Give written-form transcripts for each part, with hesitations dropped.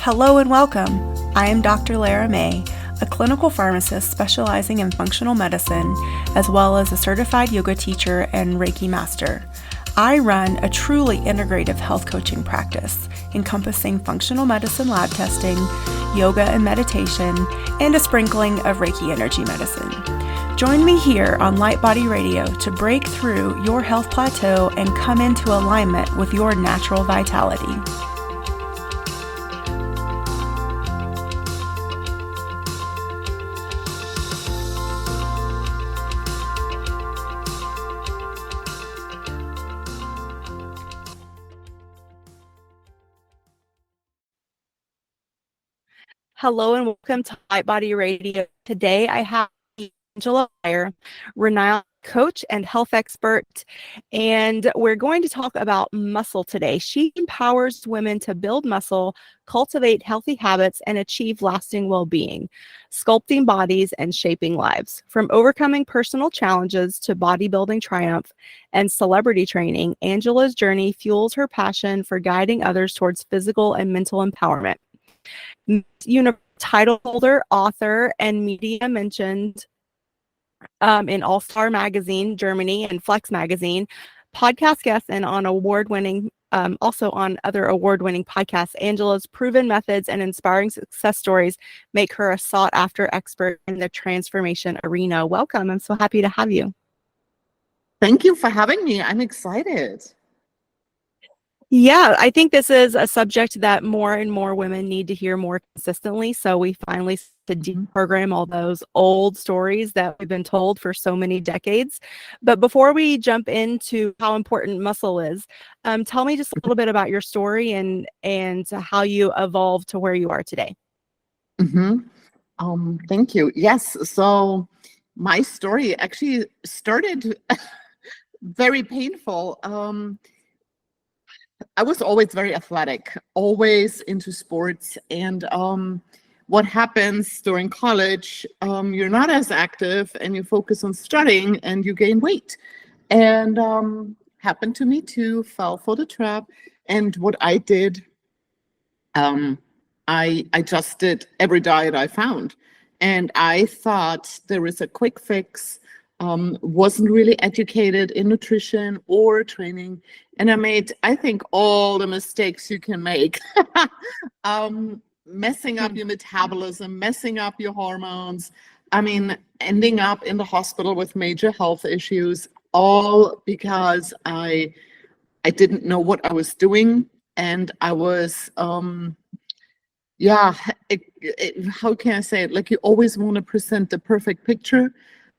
Hello and welcome. I am Dr. Lara, a clinical pharmacist specializing in functional medicine, as well as a certified yoga teacher and Reiki master. I run a truly integrative health coaching practice encompassing functional medicine lab testing, yoga and meditation, and a sprinkling of Reiki energy medicine. Join me here on Light Body Radio to break through your health plateau and come into alignment with your natural vitality. Hello and welcome to Light Body Radio. Today I have Beyer, renowned coach and health expert, and we're going to talk about muscle today. She empowers women to build muscle, cultivate healthy habits, and achieve lasting well-being, sculpting bodies and shaping lives. From overcoming personal challenges to bodybuilding triumph and celebrity training, Angela's journey fuels her passion for guiding others towards physical and mental empowerment. Title holder, author, and media mentioned in All-Star Magazine, Germany, and Flex Magazine, podcast guest, and on award-winning, also on other award-winning podcasts. Angela's proven methods and inspiring success stories make her a sought-after expert in the transformation arena. Welcome. I'm so happy to have you. Thank you for having me. I'm excited. Yeah, I think this is a subject that more and more women need to hear more consistently. So we finally to deprogram all those old stories that we've been told for so many decades. But before we jump into how important muscle is, tell me just a little bit about your story and how you evolved to where you are today. Thank you. Yes. So my story actually started very painful. I was always very athletic, always into sports. And what happens during college, you're not as active and you focus on studying and you gain weight. And happened to me too, fell for the trap. And what I did, I just did every diet I found. And I thought there is a quick fix. Wasn't really educated in nutrition or training. And I made, I think, all the mistakes you can make. Messing up your metabolism, messing up your hormones. I mean, ending up in the hospital with major health issues, all because I didn't know what I was doing. And I was, how can I say it? Like, you always want to present the perfect picture.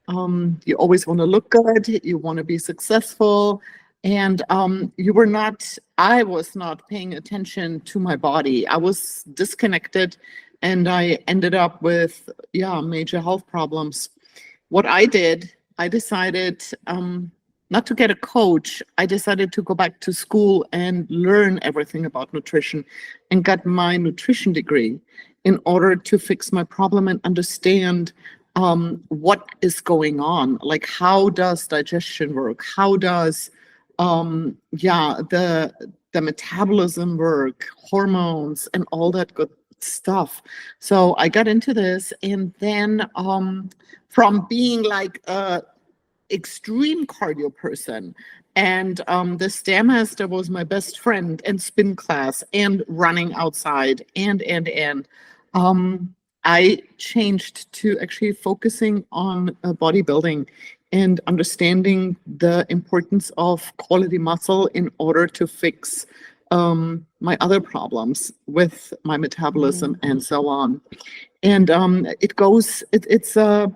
You always want to look good, you want to be successful, and I was not paying attention to my body. I was disconnected, and I ended up with, major health problems. What I did, I decided not to get a coach. I decided to go back to school and learn everything about nutrition and got my nutrition degree in order to fix my problem and understand what is going on, like how does digestion work, how does the metabolism work, hormones, and all that good stuff. So I got into this, and then from being like a extreme cardio person, and the Stairmaster was my best friend, and spin class, and running outside, and I changed to actually focusing on bodybuilding and understanding the importance of quality muscle in order to fix my other problems with my metabolism and so on. And it's a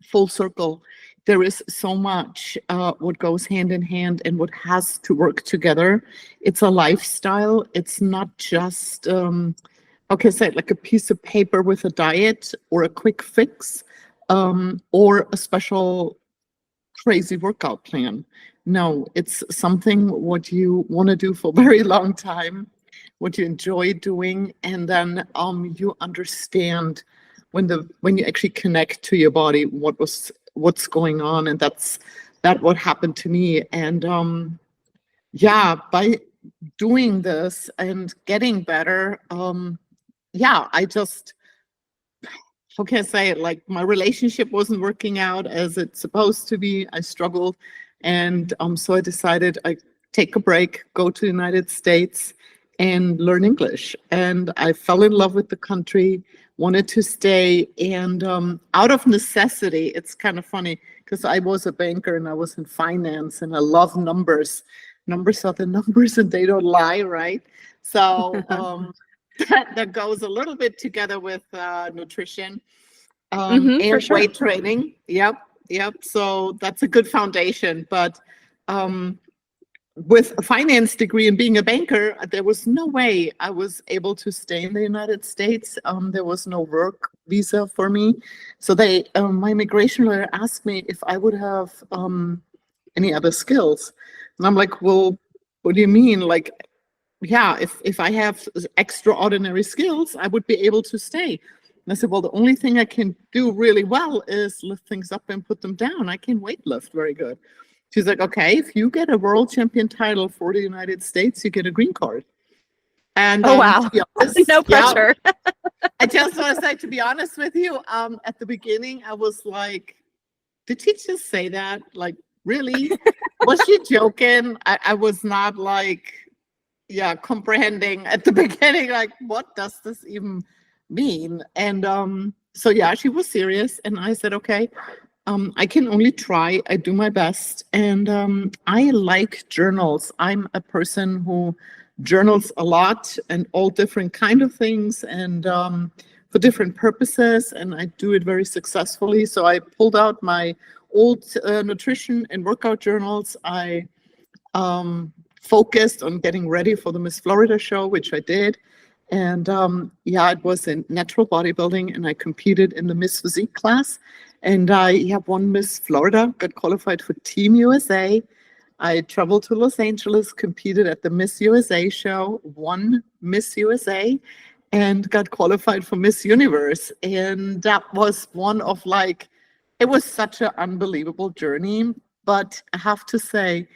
full circle. There is so much what goes hand in hand and what has to work together. It's a lifestyle. It's not just like a piece of paper with a diet or a quick fix or a special crazy workout plan. No, it's something what you want to do for a very long time, what you enjoy doing, and then you understand when you actually connect to your body what's going on, and that's what happened to me. And by doing this and getting better, yeah, I just, how can I say it? Like, my relationship wasn't working out as it's supposed to be. I struggled. And so I decided I take a break, go to the United States and learn English. And I fell in love with the country, wanted to stay. And out of necessity, it's kind of funny because I was a banker and I was in finance and I love numbers. Numbers are the numbers and they don't lie, right? So that goes a little bit together with nutrition For and sure. weight training. Yep. So that's a good foundation. But with a finance degree and being a banker, there was no way I was able to stay in the United States. There was no work visa for me. So my immigration lawyer asked me if I would have any other skills. And I'm like, well, what do you mean? Like, yeah, if I have extraordinary skills, I would be able to stay. And I said, well, the only thing I can do really well is lift things up and put them down. I can weight lift very good. She's like, okay, if you get a world champion title for the United States, you get a green card. And Oh, wow. to be honest, No pressure. I just want to say, to be honest with you, at the beginning, I was like, did she just say that? Like, really? Was she joking? I was not like, yeah, comprehending at the beginning, like, what does this even mean? And so, yeah, she was serious. And I said, okay, I can only try. I do my best. And I like journals. I'm a person who journals a lot and all different kind of things and for different purposes. And I do it very successfully. So I pulled out my old nutrition and workout journals. I focused on getting ready for the Miss Florida show, which I did. And yeah, it was in natural bodybuilding, and I competed in the Miss Physique class. And I won Miss Florida, got qualified for Team USA. I traveled to Los Angeles, competed at the Miss USA show, won Miss USA, and got qualified for Miss Universe. And that was one of like, it was such an unbelievable journey. But I have to say,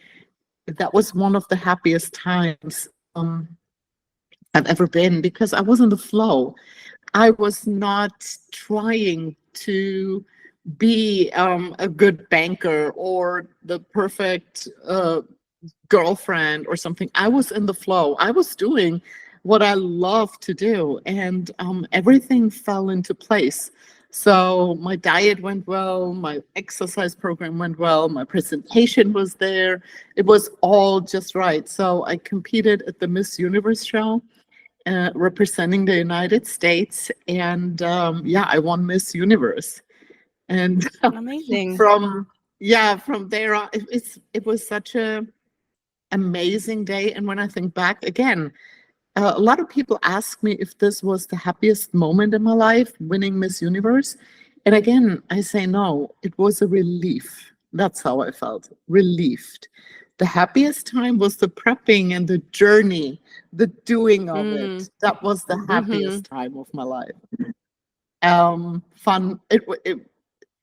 that was one of the happiest times I've ever been, because I was in the flow. I was not trying to be a good banker or the perfect girlfriend or something. I was in the flow. I was doing what I love to do, and everything fell into place. So my diet went well, my exercise program went well, my presentation was there. It was all just right. So I competed at the Miss Universe show, representing the United States, and yeah, I won Miss Universe. And Amazing. from there on, it was such a amazing day. And when I think back again, a lot of people ask me if this was the happiest moment in my life, winning Miss Universe. And again, I say no, it was a relief. That's how I felt, relieved. The happiest time was the prepping and the journey, the doing of it. That was the happiest time of my life. Fun.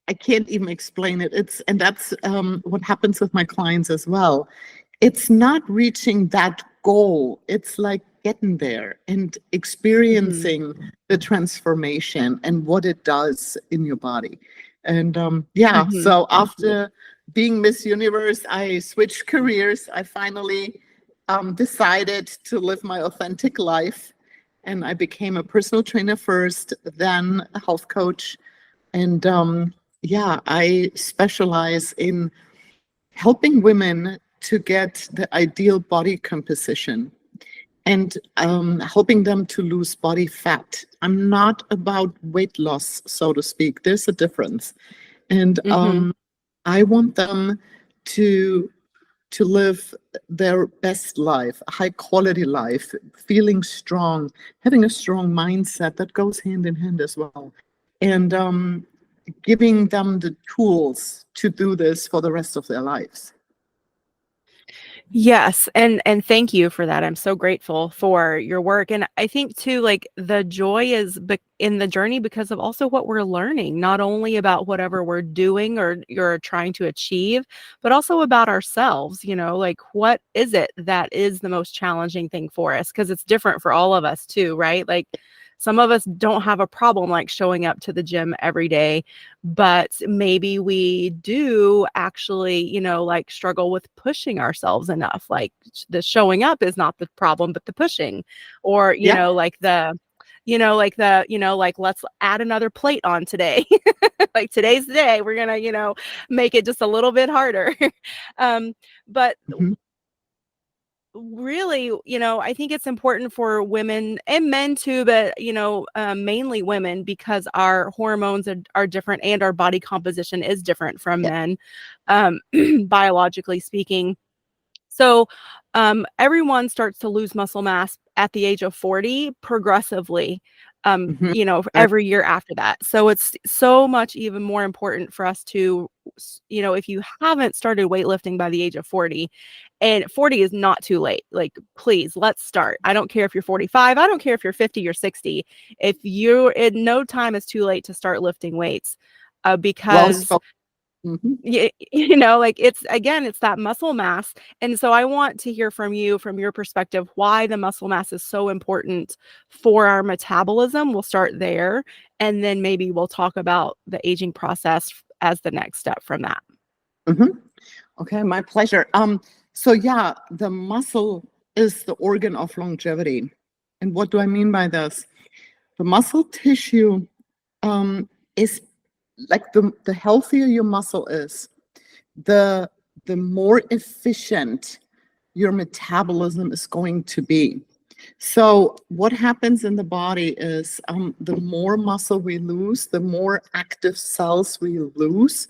I can't even explain it. And that's what happens with my clients as well. It's not reaching that goal. It's like getting there and experiencing the transformation and what it does in your body. And yeah, so after being Miss Universe, I switched careers. I finally decided to live my authentic life. And I became a personal trainer first, then a health coach. And yeah, I specialize in helping women to get the ideal body composition and helping them to lose body fat. I'm not about weight loss, so to speak. There's a difference. And I want them to live their best life, a high quality life, feeling strong, having a strong mindset that goes hand in hand as well. And giving them the tools to do this for the rest of their lives. Yes, and thank you for that. I'm so grateful for your work. And I think too, like the joy is in the journey because of also what we're learning, not only about whatever we're doing or you're trying to achieve, but also about ourselves, like what is it that is the most challenging thing for us? Because it's different for all of us too, right? Like some of us don't have a problem like showing up to the gym every day, but maybe we do actually, like struggle with pushing ourselves enough. Like the showing up is not the problem, but the pushing, or, Yeah. like let's add another plate on today. Like today's the day, we're gonna, make it just a little bit harder. But Mhm. really, I think it's important for women and men too, but mainly women because our hormones are different and our body composition is different from Yeah. men, biologically speaking. So, everyone starts to lose muscle mass at the age of 40 progressively, Mhm. every year after that. So it's so much even more important for us to, if you haven't started weightlifting by the age of 40, and 40 is not too late. Like, please, let's start. I don't care if you're 45. I don't care if you're 50 or 60. If you're in no time is too late to start lifting weights, Well because spoken. Mhm. like it's that muscle mass. And so I want to hear from you, from your perspective, why the muscle mass is so important for our metabolism. We'll start there, and then maybe we'll talk about the aging process as the next step from that. Mhm. Okay, my pleasure. So yeah, the muscle is the organ of longevity. And what do I mean by this? The muscle tissue is like the healthier your muscle is, the the more efficient your metabolism is going to be. So what happens in the body is the more muscle we lose, the more active cells we lose,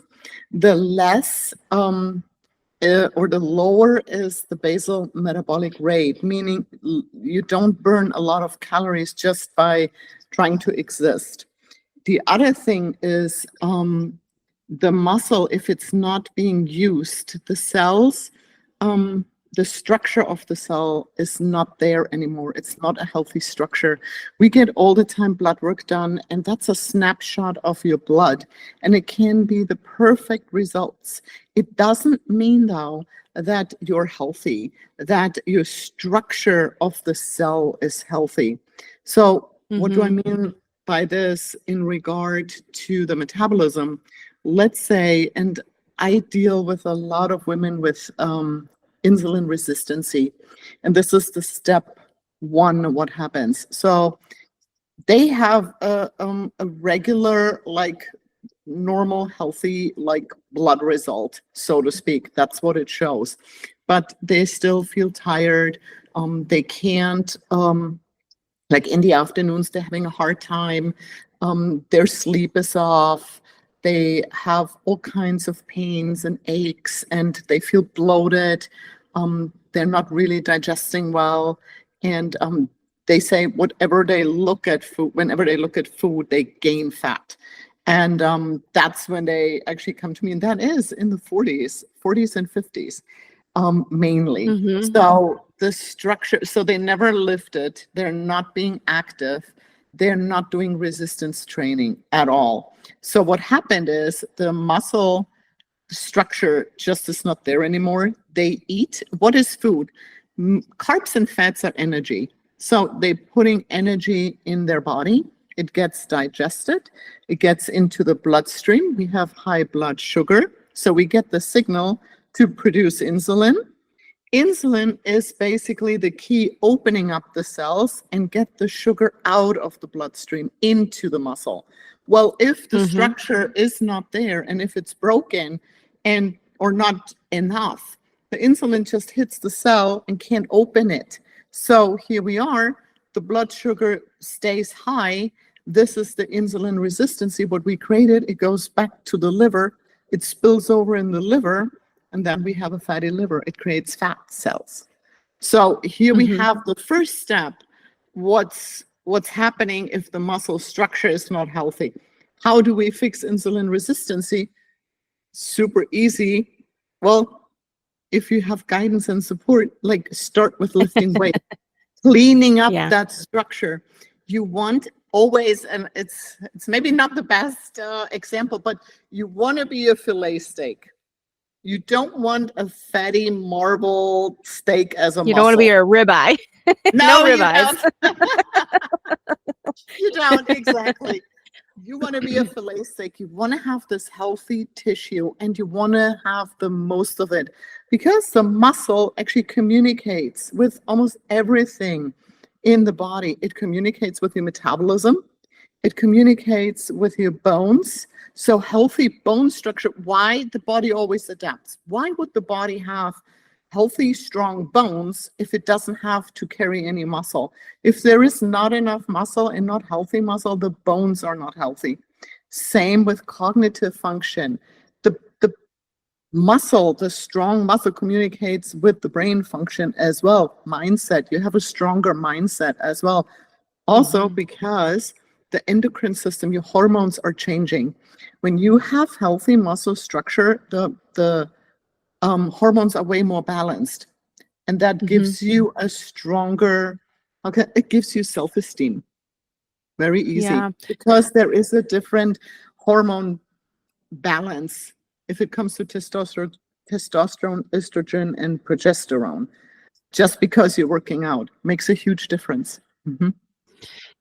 the less or the lower is the basal metabolic rate, meaning you don't burn a lot of calories just by trying to exist. The other thing is the muscle, if it's not being used, the cells, um, the structure of the cell is not there anymore. It's not a healthy structure. We get all the time blood work done, and that's a snapshot of your blood, and it can be the perfect results. It doesn't mean, though, that you're healthy, that your structure of the cell is healthy. So, what do I Mm-hmm. mean by this in regard to the metabolism? Let's say, and I deal with a lot of women with insulin resistancy, and this is the step one, what happens. So they have a regular, like normal, healthy, like blood result, so to speak. That's what it shows. But they still feel tired. They can't like in the afternoons they're having a hard time, their sleep is off, they have all kinds of pains and aches, and they feel bloated, they're not really digesting well, and they say whatever they look at food, whenever they look at food, they gain fat. And that's when they actually come to me, and that is in the 40s and 50s, mainly. Mm-hmm. So the structure, so they never lifted, they're not being active, they're not doing resistance training at all. So what happened is the muscle structure just is not there anymore. They eat, what is food? Carbs and fats are energy. So they're putting energy in their body. It gets digested. It gets into the bloodstream. We have high blood sugar. So we get the signal to produce insulin. Insulin is basically the key opening up the cells and get the sugar out of the bloodstream into the muscle. Well, if the Mm-hmm. structure is not there and if it's broken and or not enough, the insulin just hits the cell and can't open it. So here we are, the blood sugar stays high. This is the insulin resistance, what we created. It goes back to the liver, it spills over in the liver, and then we have a fatty liver. It creates fat cells. So here we Mm-hmm. have the first step. What's happening if the muscle structure is not healthy? How do we fix insulin resistance? Super easy. Well, if you have guidance and support, like start with lifting weight, cleaning up Yeah. that structure. You want always, and it's maybe not the best example, but you want to be a fillet steak. You don't want a fatty marble steak as a You don't want to be muscle. a ribeye. No No, you ribeyes. don't. You don't, exactly. You want to be a fillet steak. You want to have this healthy tissue and you want to have the most of it because the muscle actually communicates with almost everything in the body. It communicates with your metabolism. It communicates with your bones. So healthy bone structure, why the body always adapts. Why would the body have healthy, strong bones if it doesn't have to carry any muscle? If there is not enough muscle and not healthy muscle, the bones are not healthy. Same with cognitive function. The muscle, the strong muscle communicates with the brain function as well. Mindset, you have a stronger mindset as well. Also, because the endocrine system, your hormones are changing. When you have healthy muscle structure, the hormones are way more balanced. And that gives you a stronger, okay, it gives you self-esteem. Very easy. Yeah. Because there is a different hormone balance if it comes to testosterone, estrogen, and progesterone. Just because you're working out makes a huge difference.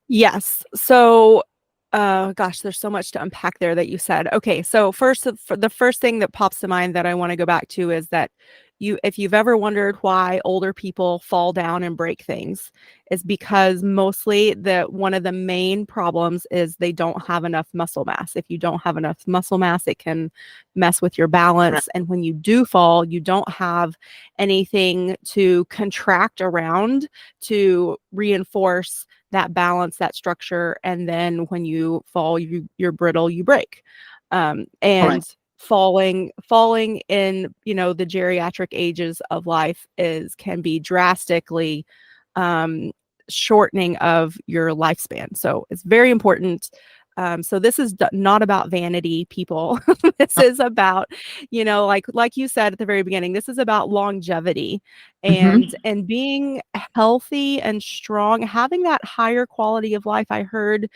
Yes. So, gosh, there's so much to unpack there that you said. Okay, so first, the first thing that pops to mind that I want to go back to is that if you've ever wondered why older people fall down and break things, is because mostly one of the main problems is they don't have enough muscle mass. If you don't have enough muscle mass, it can mess with your balance. And when you do fall, you don't have anything to contract around to reinforce that balance, that structure, and then when you fall, you're brittle, you break. And Correct. falling in the geriatric ages of life can be drastically shortening of your lifespan. So it's very important. So this is not about vanity, people. This is about, like you said at the very beginning, this is about longevity and being healthy and strong, having that higher quality of life. I heard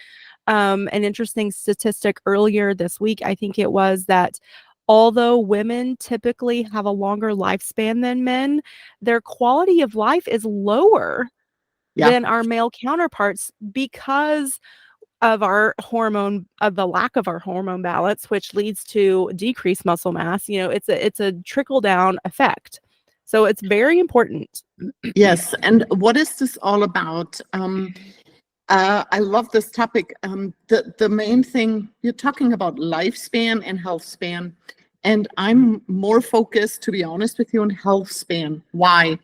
an interesting statistic earlier this week. I think it was that although women typically have a longer lifespan than men, their quality of life is lower Yeah. than our male counterparts because of the lack of our hormone balance, which leads to decreased muscle mass. It's a trickle down effect. So it's very important. Yes. And what is this all about? I love this topic. The main thing, you're talking about lifespan and health span. And I'm more focused, to be honest with you, on health span. Why?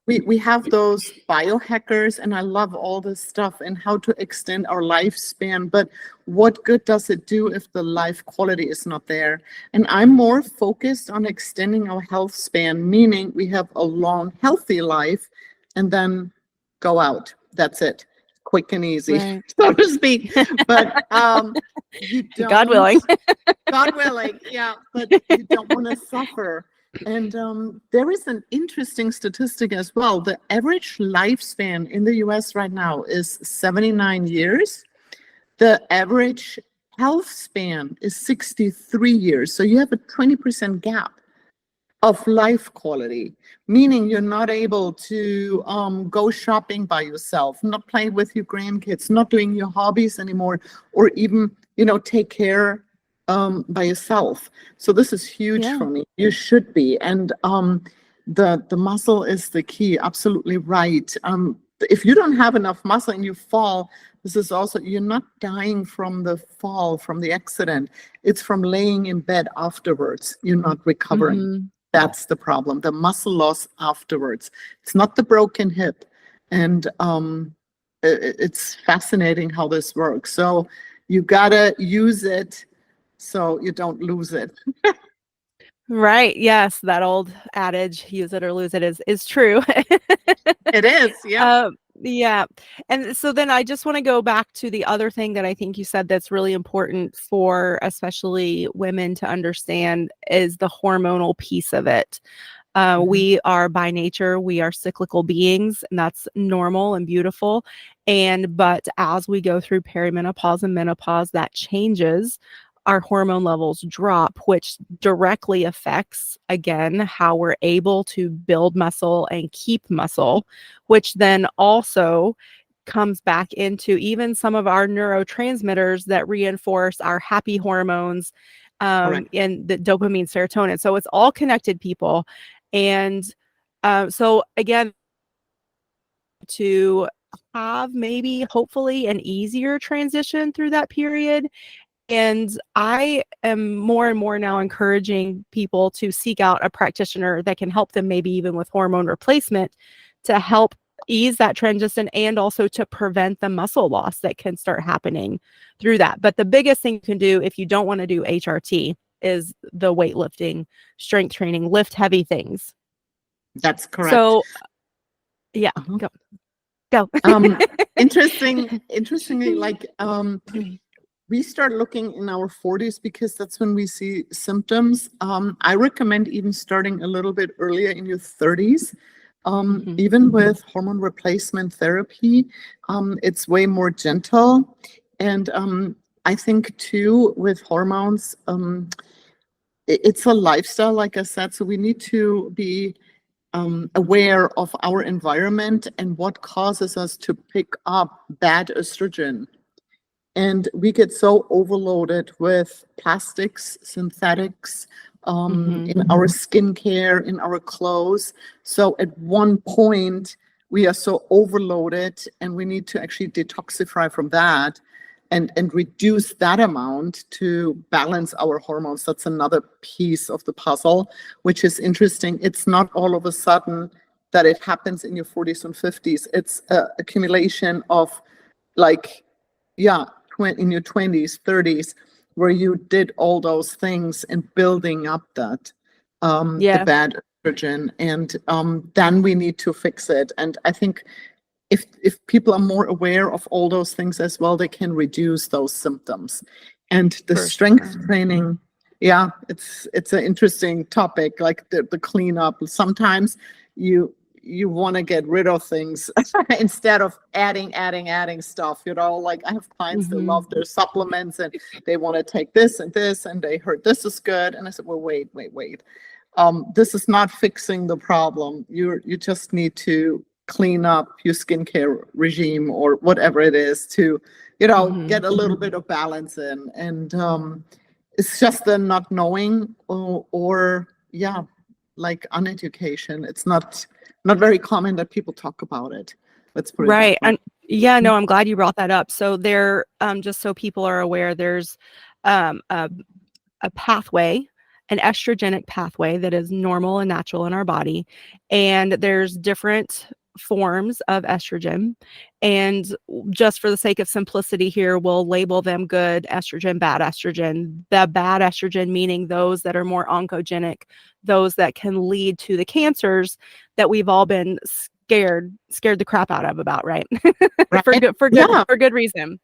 We have those biohackers, and I love all this stuff and how to extend our lifespan. But what good does it do if the life quality is not there? And I'm more focused on extending our health span, meaning we have a long, healthy life and then go out. That's it. Quick and easy, Right. so to speak. But you don't. God willing. God willing, yeah. But you don't want to suffer. And there is an interesting statistic as well. The average lifespan in the US right now is 79 years. The average health span is 63 years. So you have a 20% gap of life quality, meaning you're not able to go shopping by yourself, not play with your grandkids, not doing your hobbies anymore, or even, take care by yourself. So this is huge Yeah. for me. You should be. And the muscle is the key. Absolutely right. If you don't have enough muscle and you fall, this is also, you're not dying from the fall, from the accident. It's from laying in bed afterwards. You're not recovering. That's the problem, the muscle loss afterwards. It's not the broken hip. And it's fascinating how this works. So you gotta use it so you don't lose it. Right. Yes. That old adage, use it or lose it, is true. It is, yeah. Yeah. And so then I just want to go back to the other thing that I think you said that's really important for especially women to understand is the hormonal piece of it. Mhm. We are by nature, we are cyclical beings, and that's normal and beautiful. But as we go through perimenopause and menopause, that changes. Our hormone levels drop, which directly affects, again, how we're able to build muscle and keep muscle, which then also comes back into even some of our neurotransmitters that reinforce our happy hormones Correct. in the dopamine, serotonin. So it's all connected, people. And so again, to have maybe hopefully an easier transition through that period. And I am more and more now encouraging people to seek out a practitioner that can help them, maybe even with hormone replacement, to help ease that transition and also to prevent the muscle loss that can start happening through that. But the biggest thing you can do if you don't want to do HRT is the weightlifting, strength training, lift heavy things. That's correct. So, yeah, Uh-huh. go, go. Um, interestingly, like we start looking in our 40s because that's when we see symptoms. I recommend even starting a little bit earlier in your 30s. Mhm. Even with hormone replacement therapy, it's way more gentle. And I think too, with hormones, it's a lifestyle, like I said. So we need to be aware of our environment and what causes us to pick up bad estrogen. And we get so overloaded with plastics, synthetics, Mhm. in our skincare, in our clothes. So at one point, we are so overloaded and we need to actually detoxify from that and reduce that amount to balance our hormones. That's another piece of the puzzle, which is interesting. It's not all of a sudden that it happens in your 40s and 50s. It's a accumulation of like, yeah, in your 20s, 30s, where you did all those things and building up that the Yeah, bad estrogen, and then we need to fix it. And I think if people are more aware of all those things as well, they can reduce those symptoms. And the for strength sure. training, yeah, it's an interesting topic, like the cleanup. Sometimes you want to get rid of things instead of adding stuff, like I have clients that love Mhm. their supplements and they want to take this and they heard this is good, and I said, well, wait, this is not fixing the problem. You just need to clean up your skincare regime or whatever it is to, Mhm. get a little bit of balance in. And it's just the not knowing, or yeah, like uneducation. It's not very common that people talk about it. Let's put it that Right. way. And yeah, no, I'm glad you brought that up. So there, just so people are aware, there's um, a, a pathway, an estrogenic pathway that is normal and natural in our body. And there's different forms of estrogen. And just for the sake of simplicity here, we'll label them good estrogen, bad estrogen. The bad estrogen meaning those that are more oncogenic, those that can lead to the cancers that we've all been scared the crap out of about, right? for Right? good for good Yeah, for good reason.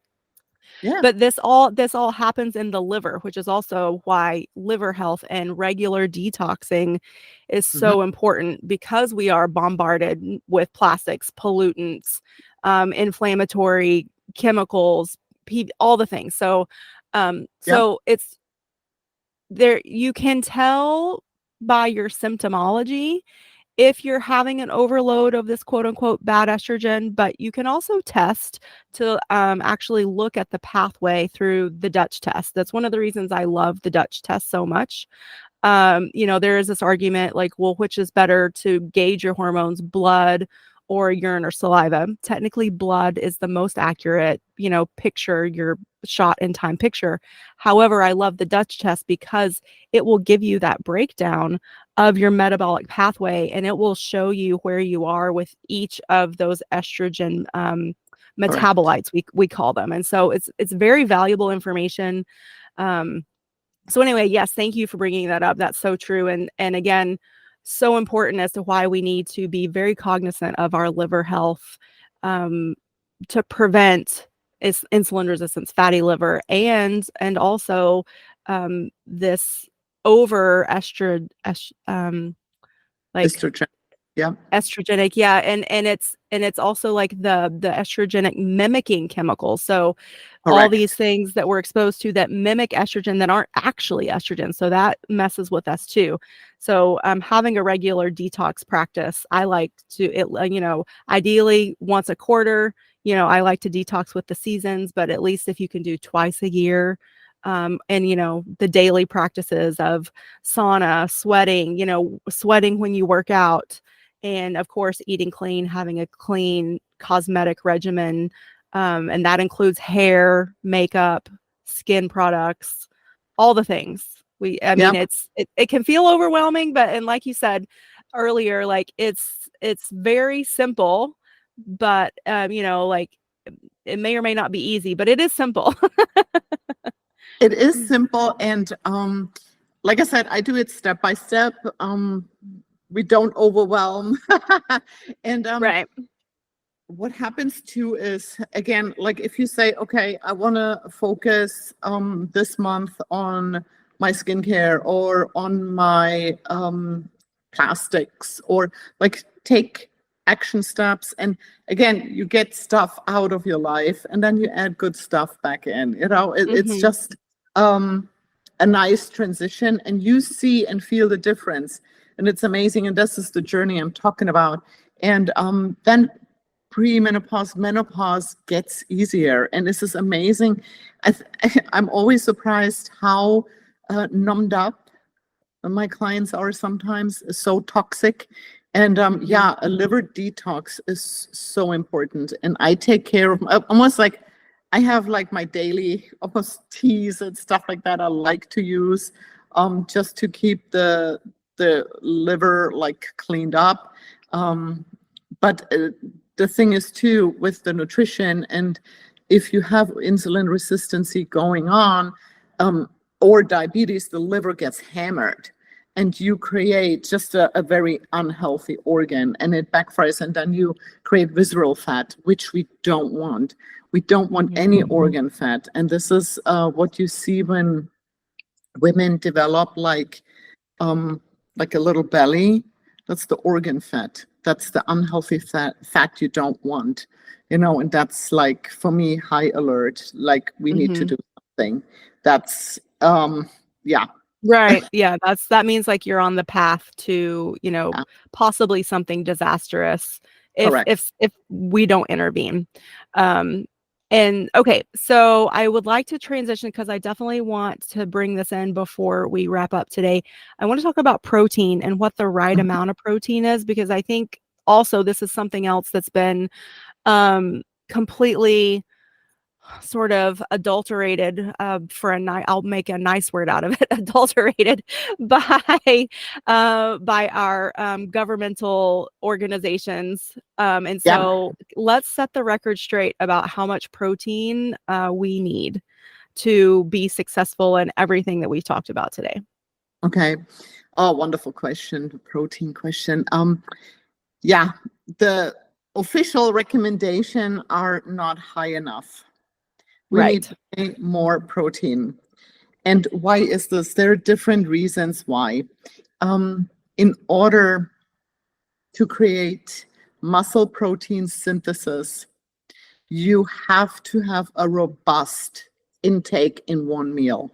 yeah. But this all happens in the liver, which is also why liver health and regular detoxing is Mhm. so important, because we are bombarded with plastics, pollutants, inflammatory chemicals, all the things. So Yeah, it's there, you can tell by your symptomology if you're having an overload of this quote unquote bad estrogen, but you can also test to actually look at the pathway through the Dutch test. That's one of the reasons I love the Dutch test so much. There is this argument like, well, which is better to gauge your hormones, blood or urine or saliva? Technically, blood is the most accurate, picture, your shot in time picture. However, I love the Dutch test because it will give you that breakdown of your metabolic pathway, and it will show you where you are with each of those estrogen correct. metabolites, we call them. And so it's very valuable information. So anyway, yes, thank you for bringing that up. That's so true. And again, so important as to why we need to be very cognizant of our liver health, to prevent insulin resistance, fatty liver, and also this over like Estrogen. Yeah. estrogenic, yeah, and it's also like the estrogenic mimicking chemicals. So all these Correct. things that we're exposed to that mimic estrogen that aren't actually estrogen, so that messes with us too. So having a regular detox practice, I like to ideally once a quarter. I like to detox with the seasons, but at least if you can do twice a year. And the daily practices of sauna, sweating when you work out, and of course eating clean, having a clean cosmetic regimen, and that includes hair, makeup, skin products, all the things. I mean, Yeah. it can feel overwhelming, and like you said earlier, like it's very simple, but like it may or may not be easy, but it is simple. It is simple, and like I said, I do it step by step. We don't overwhelm. And Right. what happens too is, again, like if you say, okay, I want to focus this month on my skincare or on my plastics, or like take action steps, and again, you get stuff out of your life and then you add good stuff back in. It's just a nice transition, and you see and feel the difference, and it's amazing. And this is the journey I'm talking about. And then premenopause, menopause gets easier, and this is amazing. I'm always surprised how numbed up my clients are sometimes, so toxic. And yeah, a liver detox is so important, and I take care of almost like I have like my daily almost teas and stuff like that I like to use just to keep the liver like cleaned up. But the thing is too with the nutrition, and if you have insulin resistance going on or diabetes, the liver gets hammered, and you create just a very unhealthy organ, and it backfires, and then you create visceral fat, which we don't want. We don't want any organ fat, and this is what you see when women develop like a little belly. That's the organ fat. That's the unhealthy fat you don't want, and that's like, for me, high alert. Like we need to do something. That's yeah. Right. Yeah, that means like you're on the path to, Yeah, possibly something disastrous correct. if we don't intervene. And okay, so I would like to transition because I definitely want to bring this in before we wrap up today. I want to talk about protein and what the right Mhm. amount of protein is, because I think also this is something else that's been completely sort of adulterated I'll make a nice word out of it, adulterated by our governmental organizations, and Yeah. so let's set the record straight about how much protein we need to be successful in everything that we've talked about today. Okay. Oh, wonderful question. The protein question. Yeah, the official recommendation are not high enough. We need Right. way more protein. And why is this? There are different reasons why. In order to create muscle protein synthesis, you have to have a robust intake in one meal.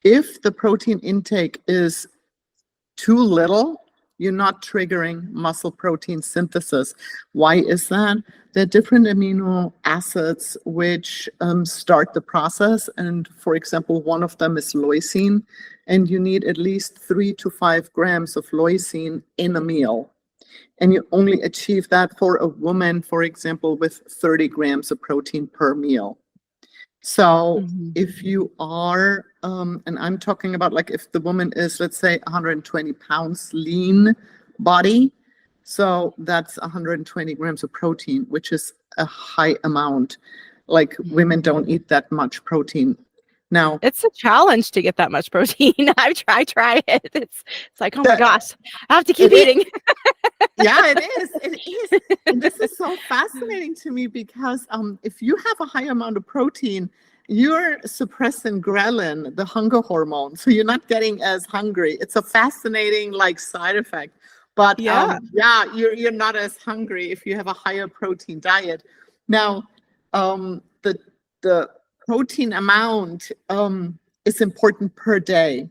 If the protein intake is too little, you're not triggering muscle protein synthesis. Why is that? There are different amino acids which start the process. And for example, one of them is leucine, and you need at least 3 to 5 grams of leucine in a meal. And you only achieve that for a woman, for example, with 30 grams of protein per meal. So if you are, and I'm talking about like if the woman is, let's say, 120 pounds lean body, so that's 120 grams of protein, which is a high amount. Like women don't eat that much protein. Now, It's a challenge to get that much protein. I try it. It's like, oh my the, gosh, I have to keep it is, eating. yeah, it is. It is. And this is so fascinating to me because if you have a high amount of protein, you're suppressing ghrelin, the hunger hormone, so you're not getting as hungry. It's a fascinating like side effect. But Yeah. yeah, you're not as hungry if you have a higher protein diet. Now, the protein amount is important per day.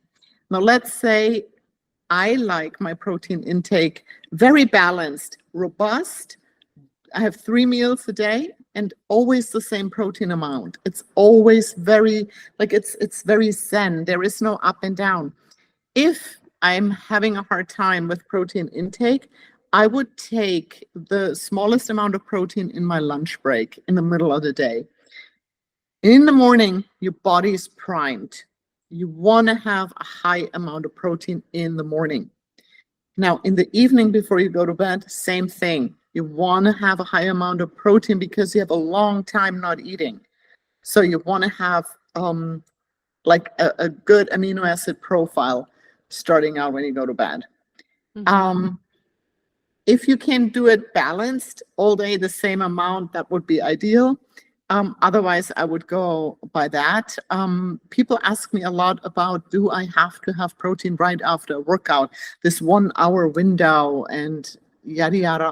Now, let's say I like my protein intake very balanced, robust. I have 3 meals a day and always the same protein amount. It's always very, like it's very zen. There is no up and down. If I'm having a hard time with protein intake, I would take the smallest amount of protein in my lunch break in the middle of the day. In the morning, your body is primed. You want to have a high amount of protein in the morning. Now, in the evening before you go to bed, same thing. You want to have a high amount of protein because you have a long time not eating. So you want to have like a good amino acid profile starting out when you go to bed. Mhm. If you can do it balanced all day, the same amount, that would be ideal. Otherwise, I would go by that. People ask me a lot about, do I have to have protein right after a workout, this 1 hour window and yada, yada.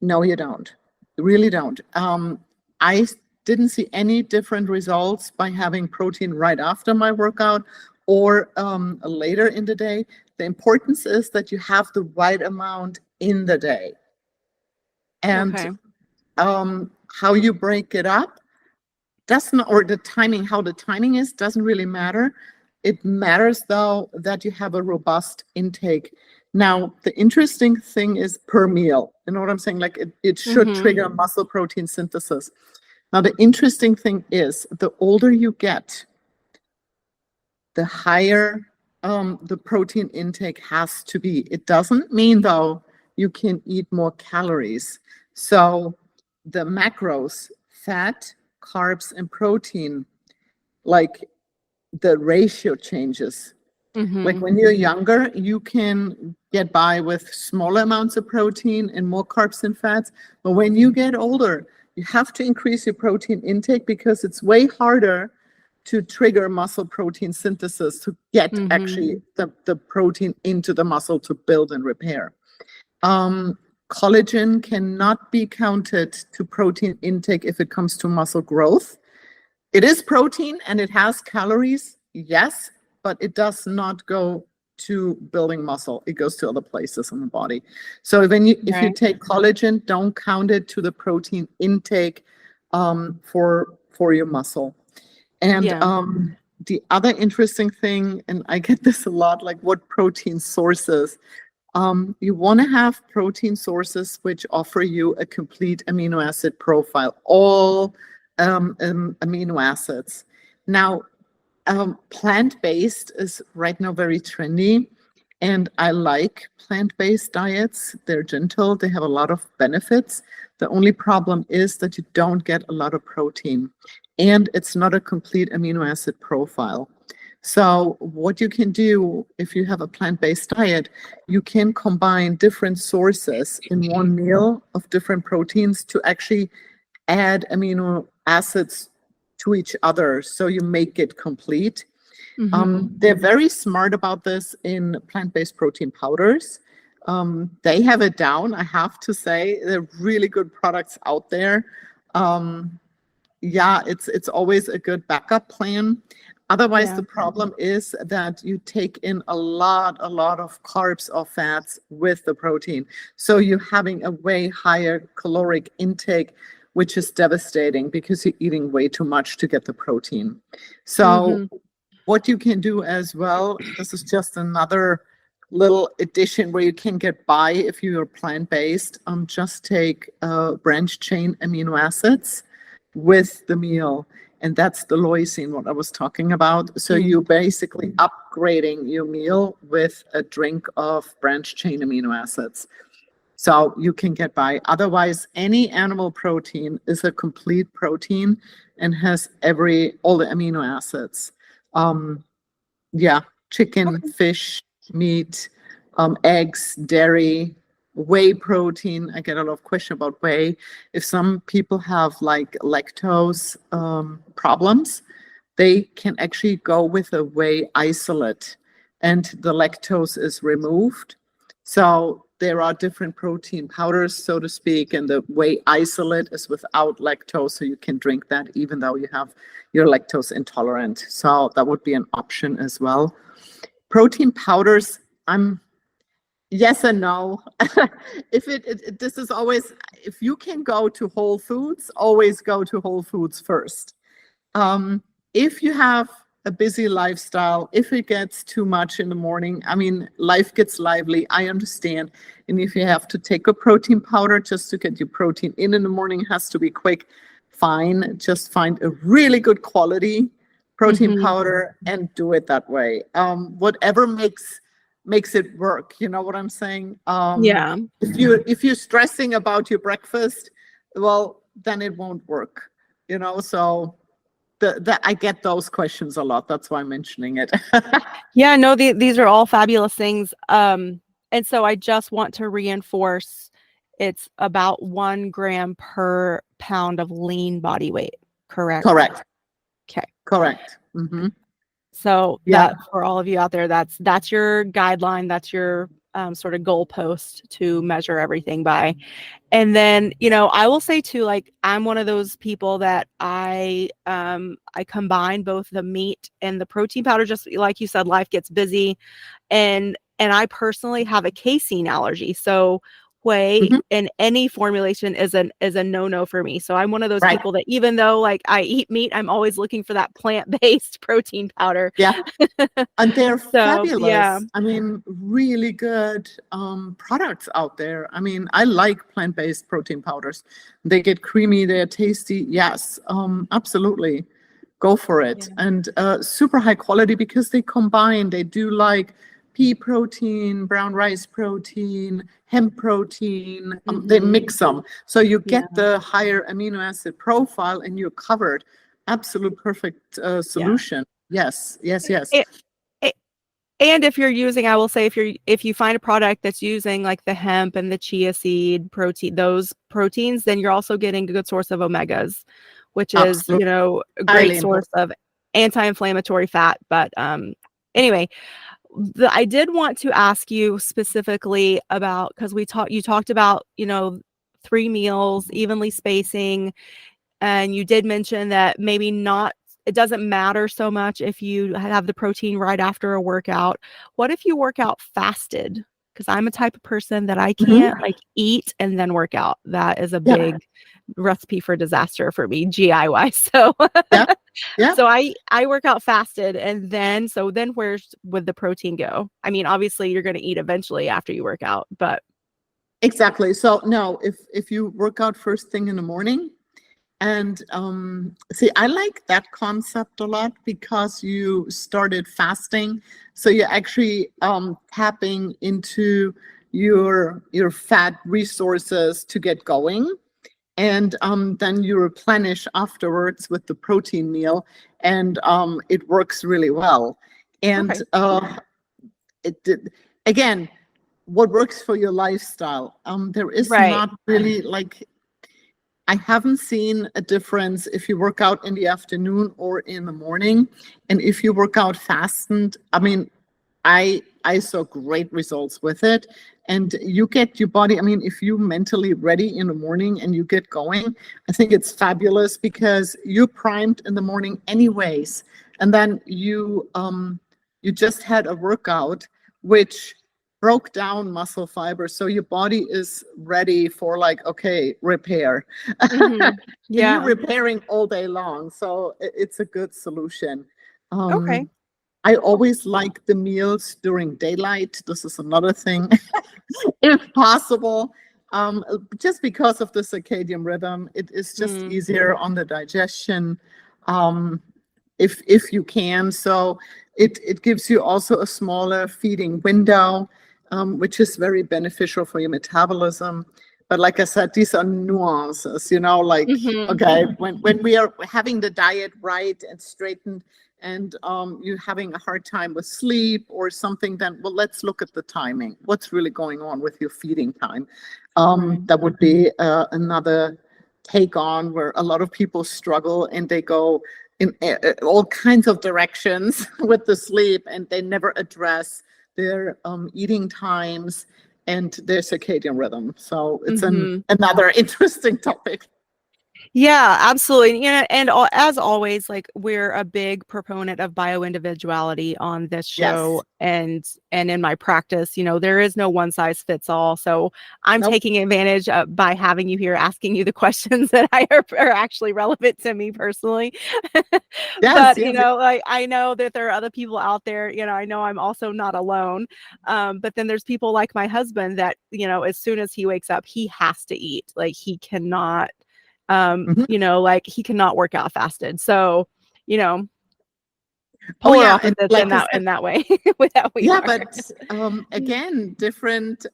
No, you don't. You really don't. I didn't see any different results by having protein right after my workout or later in the day. The importance is that you have the right amount in the day. And Okay. how you break it up doesn't, or the timing, how the timing is, doesn't really matter. It matters though that you have a robust intake. Now, the interesting thing is per meal. You know what I'm saying? Like it should Mhm. trigger muscle protein synthesis. Now, the interesting thing is the older you get, the higher the protein intake has to be. It doesn't mean though you can eat more calories. So the macros, fat, carbs, and protein, like the ratio changes. Like Mhm. when you're younger, you can get by with smaller amounts of protein and more carbs and fats. But when you get older, you have to increase your protein intake because it's way harder to trigger muscle protein synthesis to get Mhm. actually the protein into the muscle to build and repair. Collagen cannot be counted to protein intake if it comes to muscle growth. It is protein and it has calories, yes, but it does not go to building muscle. It goes to other places in the body. So if you Right. take collagen, don't count it to the protein intake for your muscle. And Yeah. the other interesting thing, and I get this a lot, like what protein sources. You want to have protein sources which offer you a complete amino acid profile, all amino acids. Now, plant-based is right now very trendy, and I like plant-based diets. They're gentle, they have a lot of benefits. The only problem is that you don't get a lot of protein, and it's not a complete amino acid profile. So what you can do if you have a plant-based diet, you can combine different sources in one meal of different proteins to actually add amino acids to each other so you make it complete. Mhm. They're very smart about this in plant-based protein powders. They have it down, I have to say. They're really good products out there. Yeah, it's always a good backup plan. Otherwise, Yeah. the problem is that you take in a lot of carbs or fats with the protein. So you're having a way higher caloric intake, which is devastating because you're eating way too much to get the protein. So Mhm. what you can do as well, this is just another little addition where you can get by if you're plant-based. Just take branched chain amino acids with the meal. And that's the leucine, what I was talking about. So Mm. you're basically upgrading your meal with a drink of branched chain amino acids. So you can get by. Otherwise, any animal protein is a complete protein and has all the amino acids. Um, yeah, chicken, Okay. fish, meat, eggs, dairy. whey protein. I get a lot of question about whey. If some people have like lactose problems, they can actually go with a whey isolate and the lactose is removed. So there are different protein powders, so to speak, and the whey isolate is without lactose, so you can drink that even though you're lactose intolerant. So that would be an option as well. Protein powders, yes and no. This is always, if you can go to Whole Foods, always go to Whole Foods first. If you have a busy lifestyle, if it gets too much in the morning, I mean, life gets lively, I understand. And if you have to take a protein powder just to get your protein in the morning, has to be quick, fine. Just find a really good quality protein powder and do it that way. Whatever makes it work. You know what I'm saying? Yeah. If you're stressing about your breakfast, well, then it won't work. So I get those questions a lot. That's why I'm mentioning it. Yeah, no, these are all fabulous things. And so I just want to reinforce it's about 1 gram per pound of lean body weight, correct? Correct. Okay. Correct. Mm-hmm. So Yeah. that for all of you out there, that's your guideline, that's your sort of goalpost to measure everything by. And then, I will say too, like I'm one of those people that I combine both the meat and the protein powder, just like you said, life gets busy. And I personally have a casein allergy. So whey in any formulation is a no-no for me. So I'm one of those people that even though like I eat meat, I'm always looking for that plant-based protein powder. Yeah. And they're fabulous. Yeah. I mean, really good products out there. I mean, I like plant-based protein powders. They get creamy, they're tasty. Yes, absolutely. Go for it. Yeah. And super high quality because they do like pea protein, brown rice protein, hemp protein. They mix them. So you get the higher amino acid profile and you're covered. Absolute perfect solution. Yes. And if you're using, I will say, if you find a product that's using like the hemp and the chia seed protein, those proteins, then you're also getting a good source of omegas, which is, a great Highly source of anti-inflammatory fat. But anyway, I did want to ask you specifically about, because you talked about, 3 meals, evenly spacing, and you did mention that maybe not, it doesn't matter so much if you have the protein right after a workout. What if you work out fasted? Because I'm a type of person that I can't like eat and then work out. That is a big recipe for disaster for me, GI wise. So so I work out fasted, and then where's would the protein go? I mean, obviously you're going to eat eventually after you work out, but exactly. So no, if you work out first thing in the morning, and see, I like that concept a lot because you started fasting, so you're actually tapping into your fat resources to get going. And then you replenish afterwards with the protein meal, and it works really well. And again, what works for your lifestyle? There is not really like, I haven't seen a difference if you work out in the afternoon or in the morning. And if you work out fasted, I mean, I saw great results with it. And you get your body, I mean, if you're mentally ready in the morning and you get going, I think it's fabulous because you're primed in the morning anyways. And then you just had a workout which broke down muscle fiber. So your body is ready for like, okay, repair. And you're repairing all day long. So it's a good solution. I always like the meals during daylight. This is another thing, if possible, just because of the circadian rhythm. It is just easier on the digestion, if you can. So it gives you also a smaller feeding window, which is very beneficial for your metabolism. But like I said, these are nuances, like, okay, when we are having the diet right and straightened and you're having a hard time with sleep or something, then, well, let's look at the timing. What's really going on with your feeding time? Right. That would be another take on where a lot of people struggle, and they go in all kinds of directions with the sleep, and they never address their eating times and their circadian rhythm. So it's another interesting topic. Yeah, absolutely. You know, and as always, like we're a big proponent of bioindividuality on this show, Yes. and in my practice, you know, there is no one size fits all. So I'm Nope. taking advantage of, by having you here, asking you the questions that are actually relevant to me personally. Yes, But you yes. know, like I know that there are other people out there. You know, I know I'm also not alone. But then there's people like my husband that, you know, as soon as he wakes up, he has to eat. Like he cannot Mhm. you know, like he cannot work out fasted. So, you know, Oh polar yeah, and opposites like I said, in that way with how we yeah, are. but again, different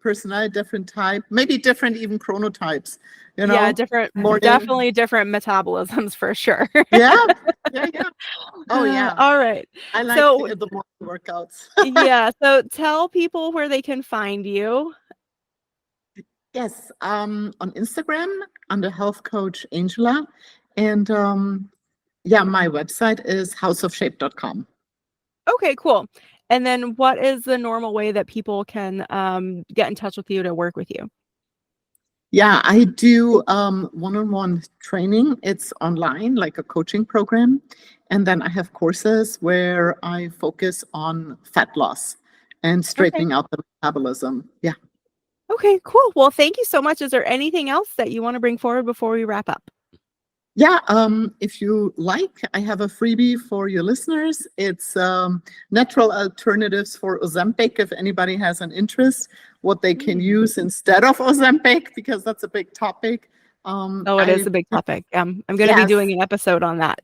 personality, different type, maybe different even chronotypes, Yeah, different, morning. definitely different metabolisms for sure. Yeah, yeah, yeah. Oh yeah. All right. I like So, the morning workouts. yeah, so tell people where they can find you. Yes, on Instagram under Health Coach Angela. And yeah, my website is houseofshape.com. Okay, cool. And then what is the normal way that people can get in touch with you to work with you? Yeah, I do one-on-one training. It's online, like a coaching program. And then I have courses where I focus on fat loss and Okay. straightening out the metabolism. Yeah. Okay, cool. Well, thank you so much. Is there anything else that you want to bring forward before we wrap up? Yeah, if you like, I have a freebie for your listeners. It's natural alternatives for Ozempic. If anybody has an interest, what they can use instead of Ozempic, because that's a big topic. Oh, it is I a big topic. I'm going to be Yes. doing an episode on that.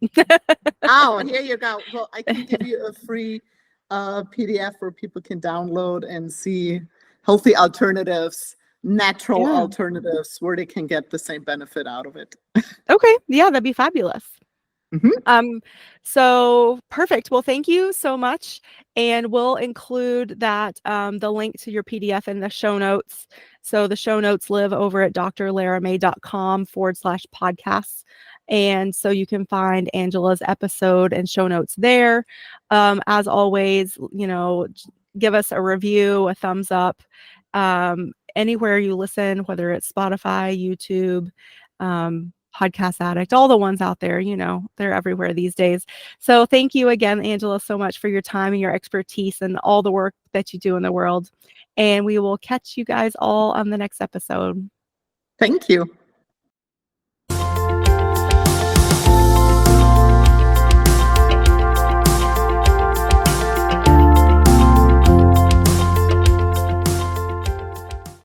Oh, here you go. Well, I can give you a free PDF where people can download and see healthy alternatives, natural Yeah. alternatives, where they can get the same benefit out of it. Okay. Yeah, that'd be fabulous. Mhm. So perfect. Well, thank you so much. And we'll include that the link to your PDF in the show notes. So the show notes live over at drlaramay.com/podcasts. And so you can find Angela's episode and show notes there. As always, you know, give us a review, a thumbs up, anywhere you listen, whether it's Spotify, YouTube, Podcast Addict, all the ones out there, you know, they're everywhere these days. So thank you again, Angela, so much for your time and your expertise and all the work that you do in the world. And we will catch you guys all on the next episode. Thank you.